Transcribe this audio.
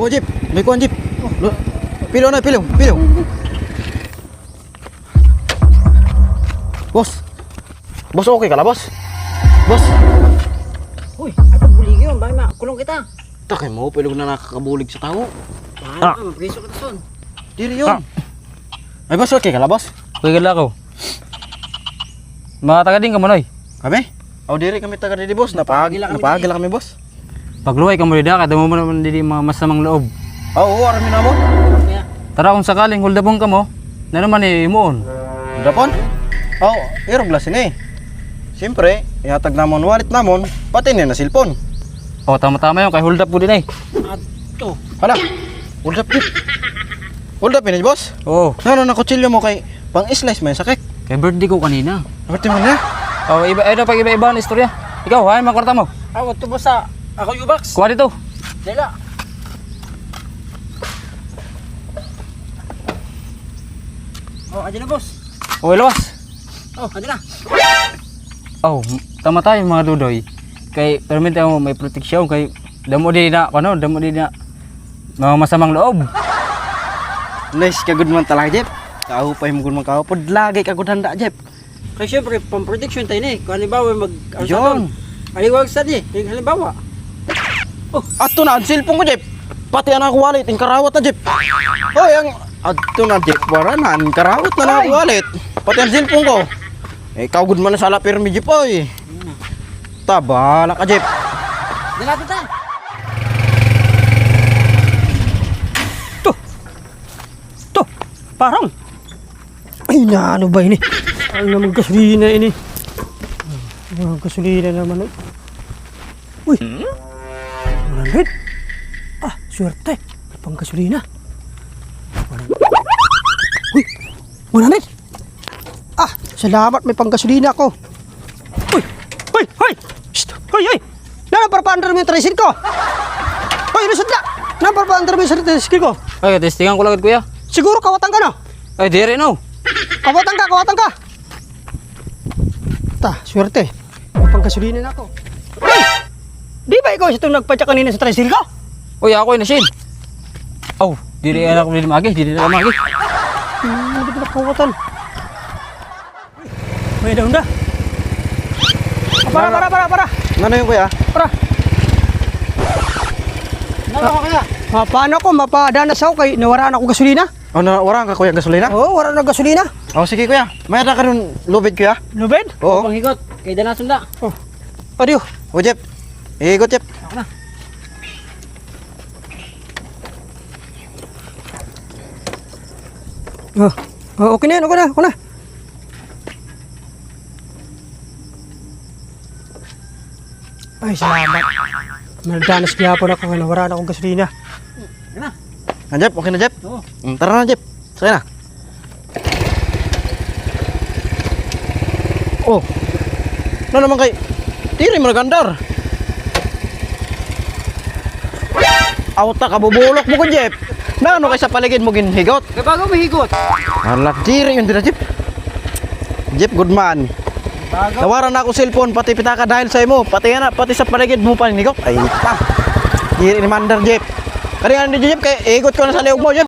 Oh, Jeep. May kuhan, Jeep. Pilo na, pilo. Pilo. Boss. Boss, okay ka na, boss? Boss. Uy, ay pagbulig yun. Bakit makulong kita? Takay mo, pilog na nakakabulig sa tao. Paano ka? Mapreso kita son. Diri yun. Ay, boss, okay ka na, boss? Kuya gala ko. Mga taga din ka mo, Noy. Kami? Oh, diri kami taga diri, boss. Napagila kami, boss. Pagluway ka mo dida, kada mo naman didi mga masamang loob. Oo, arami na mo. Kaya, Tara kung sakaling huldabong ka mo, na naman imuon. Dapon? Oh, irog lasin eh. Siyempre, ihatag namon wallet namon, pati na silpon. O tama-tama yun, kay hold up po din eh. ato. Hala, hold up, Jeep. Hold up, yun, boss. Oo, Ano na kutsilyo mo kay pang-slice mo yung sakit? kay birthday ko kanina. Dapat mo na. O iba, pag iba-iba ang istorya. Ikaw, ay mga kwarta mo. Ako ito boss sa ako yung box. Kuha dito. Dela. Oh, adyan na boss. O ilawas. Oh, adyan na. Oh, tama tayo mga dudoy. Kay permit mo may proteksyon kay damo di na damo di na mga masamang loob. Nice ka good man talaga, Jeep. Kaupay mo good man kaupod. Lagi ka good handa, Jeep. Kaya syempre, pang-protection tayo na eh. Kung halimbawa Yun. Aliwag sa di. Halimbawa. Ato na, ang cellphone ko, Jeep. Pati ang ako wallet, yung karawat na, Jeep. Hoy, ang... Ato na, Jeep. Wala na, ang karawat na ako wallet. Pati ang cellphone ko. Eh, ikaw good man na sa lapirmi, Jeep, oy. Tabala ka, Jeep. Dala ito tayo. To, parang. Ay na, ano ba ini? Ano naman gasolina ini? Gasolina naman. Uy, 100. Ah, swerte. May pang gasolina. 100. Uy, 100. Ah, salamat may pang gasolina ako. Uy, uy, uy. Shh, uy, uy. Napapaandar mo yung tricycle ko. Uy, lusot na. Napapaandar mo yung tricycle ko. Ay, testingan ko lang kuya. Siguro kawatan ka na. Ay, dire no. Kawatan ka, kawatan ka. Ta, swerte. May panggasolina na ako. Ay! Di ba ikaw itong nagpadya kanina sa tricycle ko? Uy, ako na sin. Oh, dire anak ko din magi, dire na magi. Hindi ba kawatan? May daw na. Para. Ano yung kuya? Para. Nalawa kaya. Paano ako? Mapadanas ako kay nawaraan ako gasolina? Oh, warang ka, kuya, gasolina? Oo, wala na gasolina. Oh, sige, kuya. May ka rin lubid, kuya. Lubed? Oo. Panghigot. Kaya dala sunda. Adiyo. Oh, Jeep. Iikot, Jeep. Ako na. Okay na yan, okay na. Ay, salamat. Naldanas gihapon ako kay nawaraan akong gasolina. Ah, Jeep, okay na, Jeep? Oo. Tara na, Jeep. Sige na. Oh. Ano naman kay... Tiri mo nagandar. Awta ka, bubulok mo ko, Jeep. Na ano kay sa paligid mo ginhigot? Kaya bago mahigot. Alak, tiri yun dira, Jeep. Jeep, good man. Bago. Tawaran na ako cellphone, pati pitaka dahil sa imo. Pati sa paligid mo pa hinhigot. Ay, pa. Tiri ni Mandar, Jeep. Kaya nga, Jeep, kay igot ko na sa liog mo, Jeep.